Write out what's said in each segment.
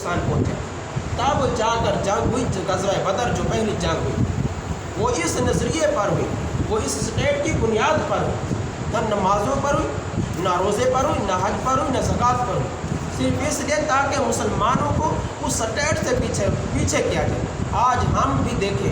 نقصان پہنچا. تب جا کر جنگ ہوئی غزوہ بدر جو پہلی جنگ ہوئی وہ اس نظریے پر ہوئی, وہ اس اسٹیٹ کی بنیاد پر ہوئی, نہ نمازوں پر ہوئی, نہ روزے پر ہوئی, نہ حج پر ہوئی, نہ زکوٰۃ پر ہوئی, صرف اس لیے تاکہ مسلمانوں کو اس اسٹیٹ سے پیچھے کیا جائے. آج ہم بھی دیکھیں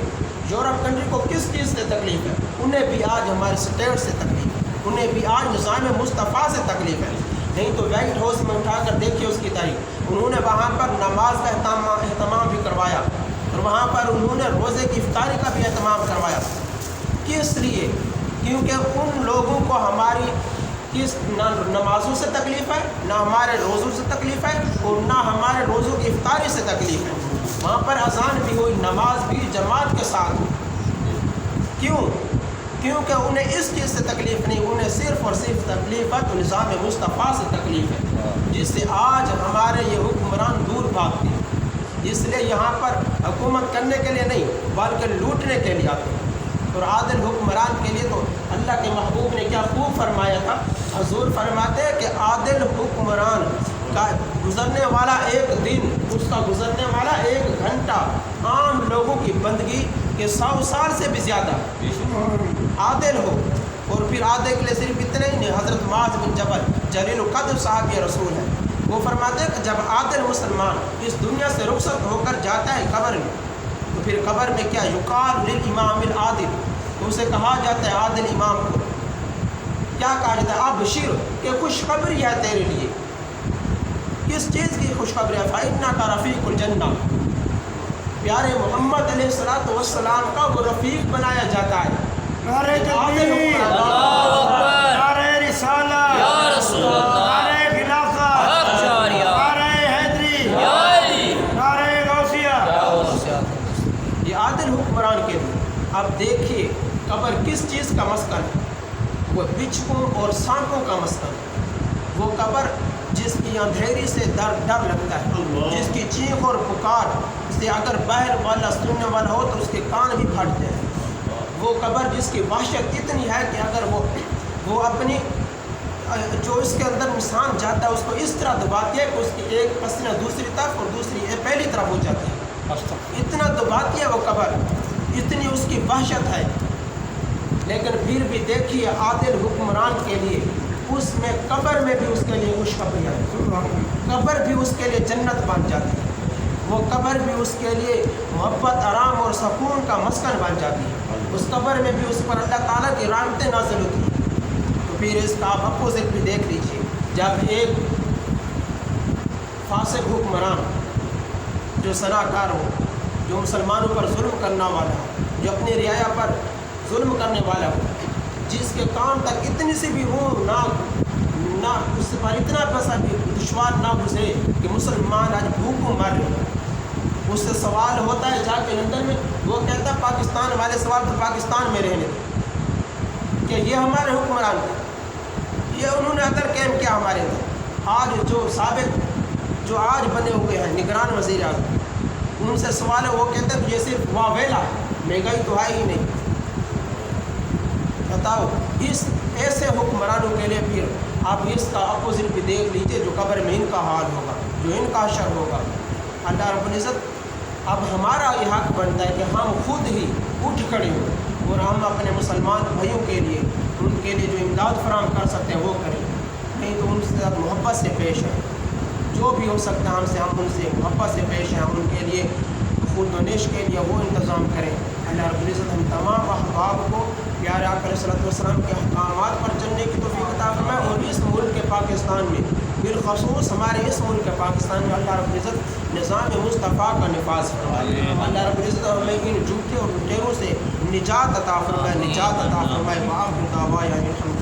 یورپ کنٹری کو کس چیز سے تکلیف ہے, انہیں بھی آج ہمارے اسٹیٹ سے تکلیف ہے, انہیں بھی آج نظام مصطفیٰ سے تکلیف ہے. نہیں تو وائٹ ہاؤس میں اٹھا کر دیکھیے اس کی تاریخ, انہوں نے وہاں پر نماز کا اہتمام بھی کروایا اور وہاں پر انہوں نے روزے کی افطاری کا بھی اہتمام کروایا. کس لیے؟ کیونکہ ان لوگوں کو ہماری کس نہ نمازوں سے تکلیف ہے, نہ ہمارے روزوں سے تکلیف ہے, اور نہ ہمارے روزوں کی افطاری سے تکلیف ہے. وہاں پر اذان بھی ہوئی, نماز بھی جماعت کے ساتھ ہوئی. کیوں؟ کیونکہ انہیں اس چیز سے تکلیف نہیں, انہیں صرف اور صرف تکلیف ہے تو نظام مصطفیٰ سے تکلیف ہے, جس سے آج ہمارے یہ حکمران دور بھاگتے ہیں. اس لیے یہاں پر حکومت کرنے کے لیے نہیں بلکہ لوٹنے کے لیے آتے ہیں. اور عادل حکمران کے لیے تو اللہ کے محبوب نے کیا خوب فرمایا تھا. حضور فرماتے ہیں کہ عادل حکمران کا گزرنے والا ایک دن, اس کا گزرنے والا ایک گھنٹہ عام لوگوں کی بندگی کے 100 سال سے بھی زیادہ عادل ہو. اور پھر عادل کے لیے صرف اتنے ہی نہیں, حضرت معاذ بن جبل جلیل القدر صحابی رسول ہیں, وہ فرماتے ہیں کہ جب عادل مسلمان اس دنیا سے رخصت ہو کر جاتا ہے قبر میں, تو پھر قبر میں کیا یقال للامام العادل, تو اسے کہا جاتا ہے عادل امام کو کیا کہا جاتا ہے, ابشر کہ خوشخبری ہے تیرے لیے. کس چیز کی خوشخبری ہے؟ فإنک رفیق الجنہ, پیارے محمد علیہ الصلوۃ والسلام کا وہ رفیق بنایا جاتا ہے. نعرہ تکبیر, نعرہ رسالت, یا رسول اللہ, نعرہ خلافت, نعرہ حیدری, نعرہ غوثیہ. یہ عادل حکمران کے لیے. اب دیکھیے قبر کس چیز کا مسکن ہے, وہ بچھوؤں اور سانپوں کا مسکن ہے. وہ قبر جس کی اندھیری سے ڈر لگتا ہے, جس کی چیخ اور پکار سے اگر باہر والا سننے والا ہو تو اس کے کان بھی پھٹ جائے. وہ قبر جس کی وحشت اتنی ہے کہ اگر وہ اپنی جو اس کے اندر انسان جاتا ہے اس کو اس طرح دباتی ہے کہ اس کی ایک پسینہ دوسری طرف اور دوسری پہلی طرف ہو جاتی ہے. اتنا دباتی ہے وہ قبر, اتنی اس کی وحشت ہے. لیکن پھر بھی دیکھیے عادل حکمران کے لیے اس میں قبر میں بھی اس کے لیے خوشخبری ہے, قبر بھی اس کے لیے جنت بن جاتی ہے. وہ قبر بھی اس کے لیے محبت, آرام اور سکون کا مسکن بن جاتی ہے. اس قبر میں بھی اس پر اللہ تعالیٰ کی رحمتیں نازل ہوتی ہیں. تو پھر اس کا آپ اپوزٹ بھی دیکھ لیجیے, جب ایک فاسق حکمران جو سناکار ہو, جو مسلمانوں پر ظلم کرنا والا ہو, جو اپنی رعایا پر ظلم کرنے والا ہو, جس کے کام تک اتنی سی بھی ہو نہ اس پر اتنا پیسہ بھی دشوار نہ گزرے کہ مسلمان آج بھوکوں مر رہے. اس سے سوال ہوتا ہے جا کے لندن میں, وہ کہتا ہے پاکستان والے سوال تو پاکستان میں رہنے کہ یہ ہمارے حکمران تھے, یہ انہوں نے اگر قائم کیا ہمارے اندر. آج جو سابق جو آج بنے ہوئے ہیں نگران وزیر اعظم, ان سے سوال ہے, وہ کہتے ہیں یہ صرف واویلا ہے, مہنگائی تو ہے ہی نہیں. بتاؤ اس ایسے حکمرانوں کے لیے پھر آپ اس کا اپوزٹ بھی دیکھ لیجیے, جو قبر میں ان کا حال ہوگا, جو ان کا حشر ہوگا. اللہ رب العزت اب ہمارا یہ حق بنتا ہے کہ ہم خود ہی اٹھ کھڑے ہوں اور ہم اپنے مسلمان بھائیوں کے لیے ان کے لیے جو امداد فراہم کر سکتے ہیں وہ کریں. نہیں تو ان سے محبت سے پیش آئیں, جو بھی ہو سکتا ہے ہم سے ہم ان سے محبت سے پیش آئیں, ان کے لیے خود و نیش کے لیے وہ انتظام کریں. اللہ رب العزت ہم تمام احباب کو پیارے آقا علیہ الصلوۃ والسلام کے احکامات پر چلنے کی توفیق عطا فرمائے, اور اس ملک کے پاکستان میں بالخصوص ہمارے اس ملک کے پاکستان میں اللہ رب العزت نظام مصطفیٰ کا نفاذ فرمائے. اللہ رب العزت ہمیں ان جھوٹے اور لٹیروں سے نجات عطا فرمائے, نجات عطا فرمائے. وآخر دعوانا الحمد